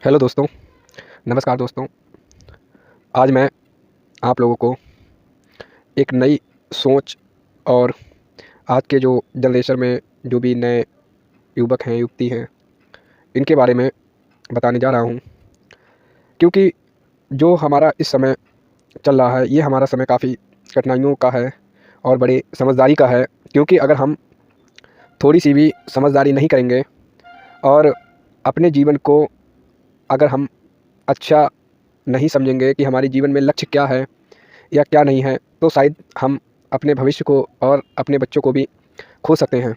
Hello दोस्तों, नमस्कार दोस्तों। आज मैं आप लोगों को एक नई सोच और आज के जो जनरेशन में जो भी नए युवक हैं, युवती हैं, इनके बारे में बताने जा रहा हूँ। क्योंकि जो हमारा इस समय चल रहा है, ये हमारा समय काफ़ी कठिनाइयों का है और बड़े समझदारी का है। क्योंकि अगर हम थोड़ी-सी भी समझदारी नहीं करेंगे और अपने जीवन को अगर हम अच्छा नहीं समझेंगे कि हमारे जीवन में लक्ष्य क्या है या क्या नहीं है, तो शायद हम अपने भविष्य को और अपने बच्चों को भी खो सकते हैं।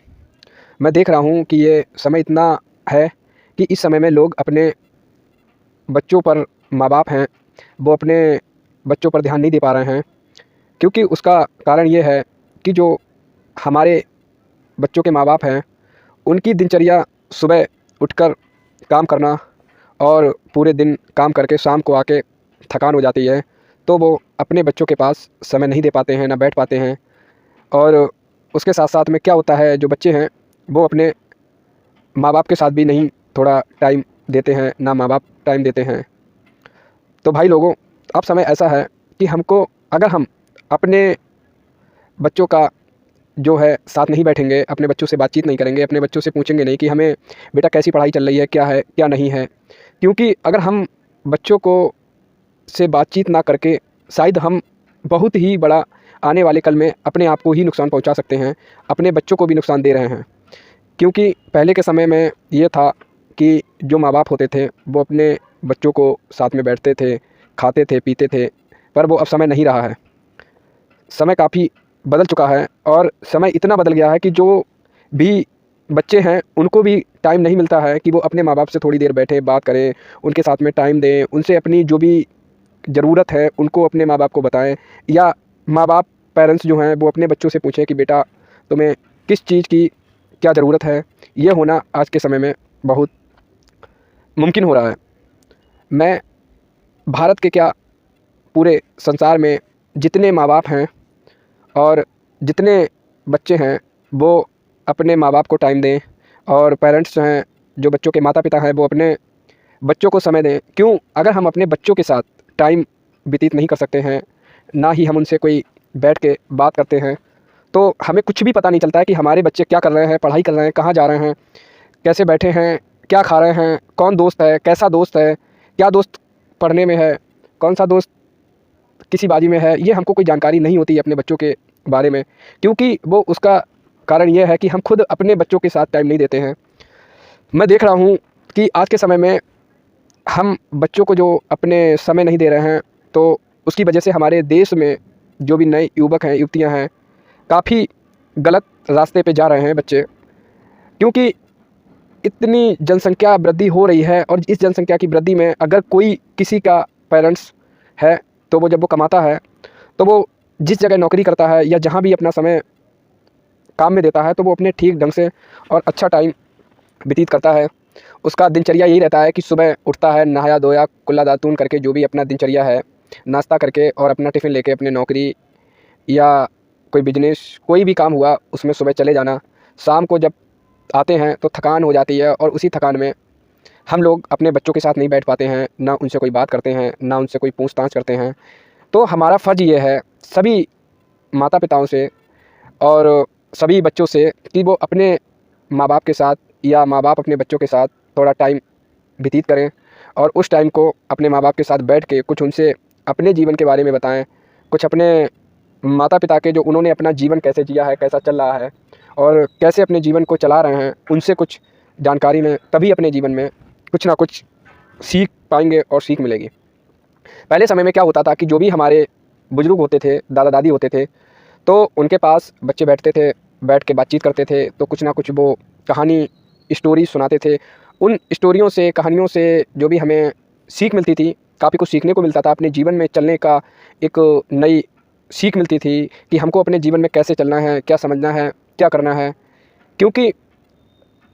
मैं देख रहा हूँ कि ये समय इतना है कि इस समय में लोग अपने बच्चों पर, माँ-बाप हैं, वो अपने बच्चों पर ध्यान नहीं दे पा रहे हैं। क्योंकि उसका कारण ये है कि जो हमारे बच्चों के माँ-बाप हैं, उनकी दिनचर्या सुबह उठकर काम करना और पूरे दिन काम करके शाम को आके थकान हो जाती है, तो वो अपने बच्चों के पास समय नहीं दे पाते हैं, ना बैठ पाते हैं। और उसके साथ-साथ में क्या होता है, जो बच्चे हैं, वो अपने माँ-बाप के साथ भी नहीं थोड़ा टाइम देते हैं, ना माँ-बाप टाइम देते हैं। तो भाई लोगों, अब समय ऐसा है कि हमको, अगर हम अपने बच्चों का जो है साथ नहीं बैठेंगे, अपने बच्चों से बातचीत नहीं करेंगे, अपने बच्चों से पूछेंगे नहीं कि हमें बेटा कैसी पढ़ाई चल रही है, क्या नहीं है। क्योंकि अगर हम बच्चों को से बातचीत ना करके, शायद हम बहुत ही बड़ा आने वाले कल में अपने आप को ही नुकसान पहुंचा सकते हैं, अपने बच्चों को भी नुकसान दे रहे हैं। क्योंकि पहले के समय में ये था कि जो माँ-बाप होते थे, वो अपने बच्चों को साथ में बैठते थे, खाते थे, पीते थे, पर वो अब समय नहीं रहा है। समय काफ़ी बदल चुका है और समय इतना बदल गया है कि जो भी बच्चे हैं, उनको भी टाइम नहीं मिलता है कि वो अपने माँ-बाप से थोड़ी देर बैठें, बात करें, उनके साथ में टाइम दें, उनसे अपनी जो भी ज़रूरत है, उनको अपने माँ-बाप को बताएँ। या माँ-बाप, पेरेंट्स जो हैं, वो अपने बच्चों से पूछें कि बेटा, तुम्हें किस चीज़ की क्या ज़रूरत है। ये होना आज के समय में बहुत मुमकिन हो रहा है। मैं भारत के क्या, पूरे संसार में जितने माँ-बाप हैं और जितने बच्चे हैं, वो अपने माँ-बाप को टाइम दें। और पेरेंट्स जो हैं, जो बच्चों के माता-पिता हैं, वो अपने बच्चों को समय दें। क्यों? अगर हम अपने बच्चों के साथ टाइम व्यतीत नहीं कर सकते हैं, ना ही हम उनसे कोई बैठ के बात करते हैं, तो हमें कुछ भी पता नहीं चलता है कि हमारे बच्चे क्या कर रहे हैं, पढ़ाई कर रहे हैं, कहाँ जा रहे हैं, कैसे बैठे हैं, क्या खा रहे हैं, कौन दोस्त है, कैसा दोस्त है, क्या दोस्त पढ़ने में है, कौन-सा दोस्त किसी बाजी में है। ये हमको कोई जानकारी नहीं होती है अपने बच्चों के बारे में। क्योंकि वो उसका कारण ये है कि हम खुद अपने बच्चों के साथ टाइम नहीं देते हैं। मैं देख रहा हूँ कि आज के समय में हम बच्चों को जो अपने समय नहीं दे रहे हैं, तो उसकी वजह से हमारे देश में जो भी नए युवक हैं, युवतियाँ हैं, काफ़ी गलत रास्ते पे जा रहे हैं बच्चे। क्योंकि इतनी जनसंख्या वृद्धि हो रही है और इस जनसंख्या की वृद्धि में अगर कोई किसी का पेरेंट्स है, तो वो जब वो कमाता है, तो वो जिस जगह नौकरी करता है या जहाँ भी अपना समय काम में देता है, तो वो अपने ठीक ढंग से और अच्छा टाइम व्यतीत करता है। उसका दिनचर्या यही रहता है कि सुबह उठता है, नहाया-धोया, कुल्ला दातून करके, जो भी अपना दिनचर्या है, नाश्ता करके और अपना टिफ़िन लेके अपने नौकरी या कोई बिज़नेस, कोई भी काम हुआ, उसमें सुबह चले जाना। शाम को जब आते हैं, तो थकान हो जाती है और उसी थकान में हम लोग अपने बच्चों के साथ नहीं बैठ पाते हैं, ना उनसे कोई बात करते हैं, ना उनसे कोई पूछ-ताछ करते हैं। तो हमारा फ़र्ज़ ये है सभी माता-पिताओं से और सभी बच्चों से कि वो अपने माँ-बाप के साथ या माँ-बाप अपने बच्चों के साथ थोड़ा टाइम व्यतीत करें और उस टाइम को अपने माँ-बाप के साथ बैठ के कुछ उनसे अपने जीवन के बारे में बताएँ। कुछ अपने माता-पिता के, जो उन्होंने अपना जीवन कैसे जिया है, कैसा चल रहा है और कैसे अपने जीवन को चला रहे हैं, उनसे कुछ जानकारी लें। तभी अपने जीवन में कुछ ना कुछ सीख पाएँगे और सीख मिलेगी। पहले समय में क्या होता था कि जो भी हमारे बुज़ुर्ग होते थे, दादा-दादी होते थे, तो उनके पास बच्चे बैठते थे, बैठ के बातचीत करते थे, तो कुछ ना कुछ वो कहानी, स्टोरी सुनाते थे। उन स्टोरियों से, कहानियों से जो भी हमें सीख मिलती थी, काफ़ी कुछ सीखने को मिलता था। अपने जीवन में चलने का एक नई सीख मिलती थी कि हमको अपने जीवन में कैसे चलना है, क्या समझना है, क्या करना है। क्योंकि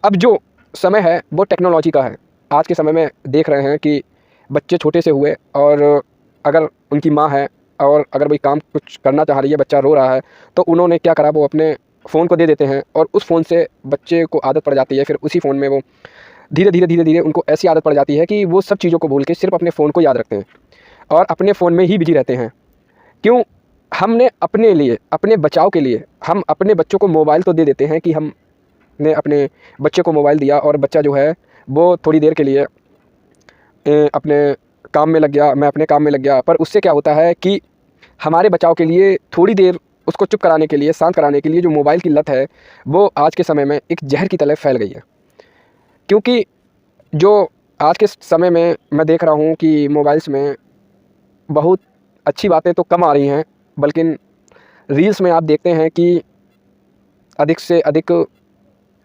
अब जो समय है, वो टेक्नोलॉजी का है। आज के समय में देख रहे हैं कि बच्चे छोटे से हुए और अगर उनकी माँ है और अगर वही काम कुछ करना चाह रही है, बच्चा रो रहा है, तो उन्होंने क्या करा, वो अपने फ़ोन को दे देते हैं और उस फ़ोन से बच्चे को आदत पड़ जाती है। फिर उसी फ़ोन में वो धीरे धीरे उनको ऐसी आदत पड़ जाती है कि वो सब चीज़ों को भूल के सिर्फ अपने फ़ोन को याद रखते हैं और अपने फ़ोन में ही बिजी रहते हैं। क्यों? हमने अपने लिए, अपने बचाव के लिए हम अपने बच्चों को मोबाइल तो दे देते हैं कि हमने अपने बच्चे को मोबाइल दिया और बच्चा जो है वो थोड़ी देर के लिए अपने काम में लग गया, मैं अपने काम में लग गया। पर उससे क्या होता है कि हमारे बचाव के लिए थोड़ी देर उसको चुप कराने के लिए, शांत कराने के लिए जो मोबाइल की लत है वो आज के समय में एक जहर की तरह फैल गई है। क्योंकि जो आज के समय में मैं देख रहा हूँ कि मोबाइल्स में बहुत अच्छी बातें तो कम आ रही हैं, बल्कि रील्स में आप देखते हैं कि अधिक से अधिक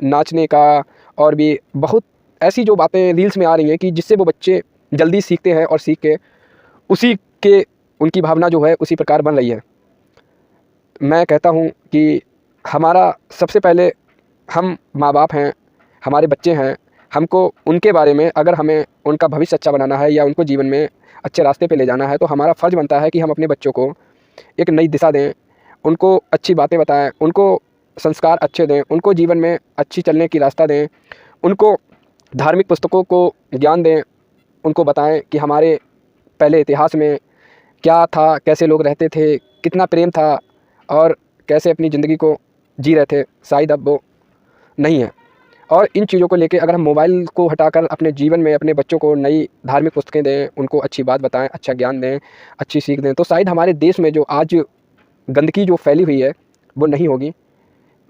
नाचने का और भी बहुत ऐसी जो बातें रील्स में आ रही हैं कि जिससे वो बच्चे जल्दी सीखते हैं और सीख के उसी के उनकी भावना जो है उसी प्रकार बन रही है। मैं कहता हूँ कि हमारा सबसे पहले हम माँ बाप हैं, हमारे बच्चे हैं, हमको उनके बारे में अगर हमें उनका भविष्य अच्छा बनाना है या उनको जीवन में अच्छे रास्ते पे ले जाना है तो हमारा फ़र्ज़ बनता है कि हम अपने बच्चों को एक नई दिशा दें, उनको अच्छी बातें बताएं, उनको संस्कार अच्छे दें, उनको जीवन में अच्छी चलने की रास्ता दें, उनको धार्मिक पुस्तकों को ज्ञान दें, उनको बताएं कि हमारे पहले इतिहास में क्या था, कैसे लोग रहते थे, कितना प्रेम था और कैसे अपनी ज़िंदगी को जी रहे थे, शायद अब वो नहीं है। और इन चीज़ों को लेके अगर हम मोबाइल को हटाकर अपने जीवन में अपने बच्चों को नई धार्मिक पुस्तकें दें, उनको अच्छी बात बताएं, अच्छा ज्ञान दें, अच्छी सीख दें, तो शायद हमारे देश में जो आज गंदगी जो फैली हुई है वो नहीं होगी।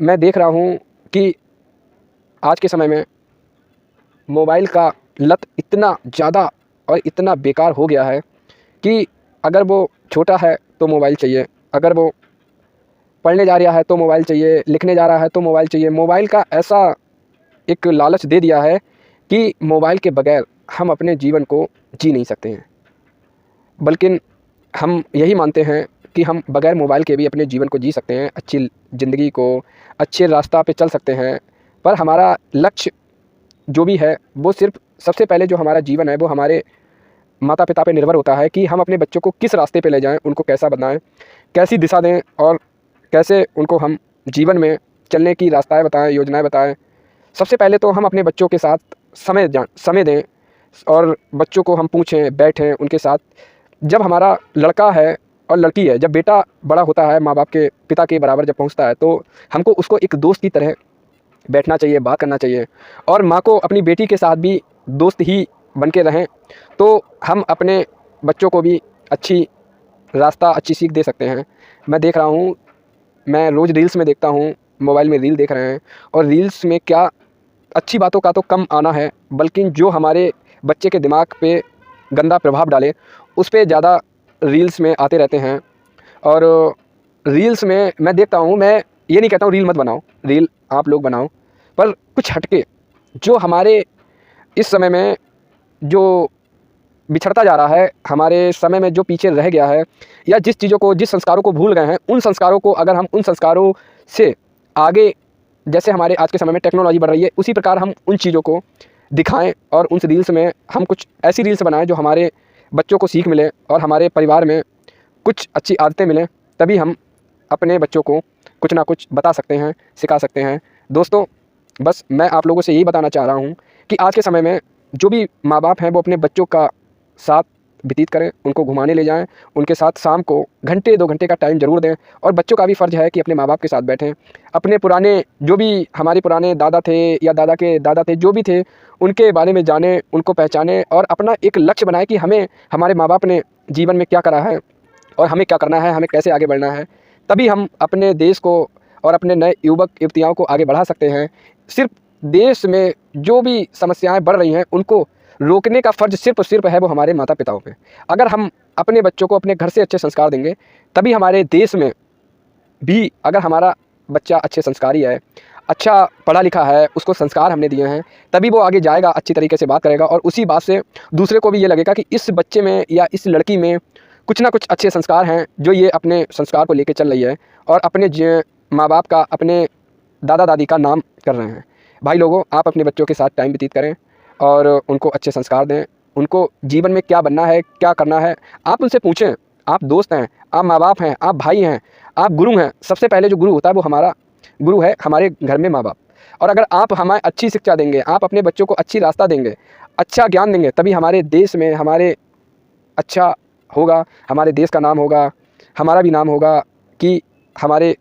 मैं देख रहा हूँ कि आज के समय में मोबाइल का लत इतना ज़्यादा और इतना बेकार हो गया है कि अगर वो छोटा है तो मोबाइल चाहिए, अगर वो पढ़ने जा रहा है तो मोबाइल चाहिए, लिखने जा रहा है तो मोबाइल चाहिए। मोबाइल का ऐसा एक लालच दे दिया है कि मोबाइल के बगैर हम अपने जीवन को जी नहीं सकते हैं, बल्कि हम यही मानते हैं कि हम बगैर मोबाइल के भी अपने जीवन को जी सकते हैं, अच्छी ज़िंदगी को, अच्छे रास्ता पे चल सकते हैं। पर हमारा लक्ष्य जो भी है वो सिर्फ सबसे पहले जो हमारा जीवन है वो हमारे माता पिता पे निर्भर होता है कि हम अपने बच्चों को किस रास्ते पे ले जाएं, उनको कैसा बताएं, कैसी दिशा दें और कैसे उनको हम जीवन में चलने की रास्ताएं बताएं, योजनाएं बताएं। सबसे पहले तो हम अपने बच्चों के साथ समय दें और बच्चों को हम पूछें, बैठें उनके साथ। जब हमारा लड़का है और लड़की है, जब बेटा बड़ा होता है, माँ बाप के पिता के बराबर जब पहुँचता है तो हमको उसको एक दोस्त की तरह बैठना चाहिए, बात करना चाहिए। और माँ को अपनी बेटी के साथ भी दोस्त ही बन के रहें तो हम अपने बच्चों को भी अच्छी रास्ता, अच्छी सीख दे सकते हैं। मैं देख रहा हूँ, मैं रोज़ रील्स में देखता हूँ, मोबाइल में रील देख रहे हैं और रील्स में क्या अच्छी बातों का तो कम आना है, बल्कि जो हमारे बच्चे के दिमाग पे गंदा प्रभाव डाले उस पे ज़्यादा रील्स में आते रहते हैं। और रील्स में मैं देखता हूँ, मैं ये नहीं कहता हूँ रील मत बनाओ, रील आप लोग बनाओ, पर कुछ हटके जो हमारे इस समय में जो बिछड़ता जा रहा है, हमारे समय में जो पीछे रह गया है या जिस चीज़ों को, जिस संस्कारों को भूल गए हैं, उन संस्कारों को अगर हम उन संस्कारों से आगे, जैसे हमारे आज के समय में टेक्नोलॉजी बढ़ रही है उसी प्रकार हम उन चीज़ों को दिखाएं और उन रील्स में हम कुछ ऐसी रील्स बनाएं जो हमारे बच्चों को सीख मिले और हमारे परिवार में कुछ अच्छी आदतें मिलें, तभी हम अपने बच्चों को कुछ ना कुछ बता सकते हैं, सिखा सकते हैं। दोस्तों, बस मैं आप लोगों से यही बताना चाह रहा हूँ कि आज के समय में जो भी माँ बाप हैं वो अपने बच्चों का साथ व्यतीत करें, उनको घुमाने ले जाएं, उनके साथ शाम को घंटे 2 घंटे का टाइम ज़रूर दें। और बच्चों का भी फ़र्ज़ है कि अपने माँ बाप के साथ बैठें, अपने पुराने जो भी हमारे पुराने दादा थे या दादा के दादा थे, जो भी थे, उनके बारे में जानें, उनको पहचानें और अपना एक लक्ष्य बनाएं कि हमें हमारे माँ बाप ने जीवन में क्या करा है और हमें क्या करना है, हमें कैसे आगे बढ़ना है। तभी हम अपने देश को और अपने नए युवक युवतियों को आगे बढ़ा सकते हैं। सिर्फ देश में जो भी समस्याएं बढ़ रही हैं उनको रोकने का फ़र्ज़ सिर्फ और सिर्फ है वो हमारे माता पिताओं पे। अगर हम अपने बच्चों को अपने घर से अच्छे संस्कार देंगे तभी हमारे देश में भी, अगर हमारा बच्चा अच्छे संस्कारी है, अच्छा पढ़ा लिखा है, उसको संस्कार हमने दिए हैं, तभी वो आगे जाएगा, अच्छी तरीके से बात करेगा और उसी बात से दूसरे को भी ये लगेगा कि इस बच्चे में या इस लड़की में कुछ ना कुछ अच्छे संस्कार हैं जो ये अपने संस्कार को लेकर चल रही है और अपने माँ बाप का, अपने दादा दादी का नाम कर रहे हैं। भाई लोगों, आप अपने बच्चों के साथ टाइम व्यतीत करें और उनको अच्छे संस्कार दें, उनको जीवन में क्या बनना है, क्या करना है, आप उनसे पूछें। आप दोस्त हैं, आप माँ बाप हैं, आप भाई हैं, आप गुरु हैं। सबसे पहले जो गुरु होता है वो हमारा गुरु है, हमारे घर में माँ बाप। और अगर आप हमें अच्छी शिक्षा देंगे, आप अपने बच्चों को अच्छी रास्ता देंगे, अच्छा ज्ञान देंगे, तभी हमारे देश में हमारे अच्छा होगा, हमारे देश का नाम होगा, हमारा भी नाम होगा कि हमारे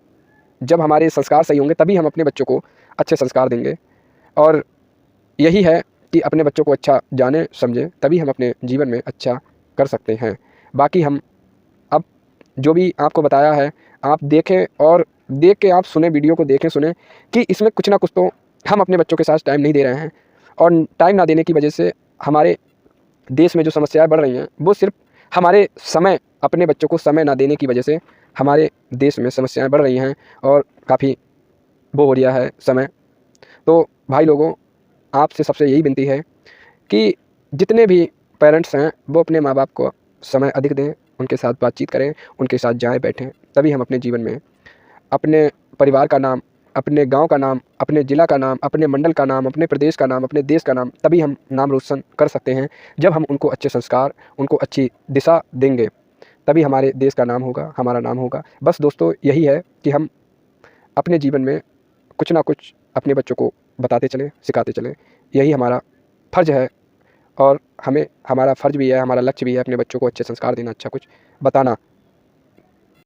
जब हमारे संस्कार सही होंगे तभी हम अपने बच्चों को अच्छे संस्कार देंगे। और यही है कि अपने बच्चों को अच्छा जाने समझें, तभी हम अपने जीवन में अच्छा कर सकते हैं। बाकी हम अब जो भी आपको बताया है आप देखें और देख के आप सुने, वीडियो को देखें सुने कि इसमें कुछ ना कुछ तो हम अपने बच्चों के साथ टाइम नहीं दे रहे हैं, और टाइम ना देने की वजह से हमारे देश में जो समस्याएं बढ़ रही हैं वो सिर्फ हमारे समय, अपने बच्चों को समय ना देने की वजह से हमारे देश में समस्याएं बढ़ रही हैं और काफ़ी वो हो रहा है समय। तो भाई लोगों, आपसे सबसे यही विनती है कि जितने भी पेरेंट्स हैं वो अपने माँ बाप को समय अधिक दें, उनके साथ बातचीत करें, उनके साथ जाएं बैठें, तभी हम अपने जीवन में अपने परिवार का नाम, अपने गांव का नाम, अपने ज़िला का नाम, अपने मंडल का नाम, अपने प्रदेश का नाम, अपने देश का नाम, तभी हम नाम रोशन कर सकते हैं। जब हम उनको अच्छे संस्कार, उनको अच्छी दिशा देंगे, तभी हमारे देश का नाम होगा, हमारा नाम होगा। बस दोस्तों यही है कि हम अपने जीवन में कुछ ना कुछ अपने बच्चों को बताते चलें, सिखाते चलें, यही हमारा फ़र्ज़ है। और हमें हमारा फ़र्ज़ भी है, हमारा लक्ष्य भी है अपने बच्चों को अच्छे संस्कार देना, अच्छा कुछ बताना।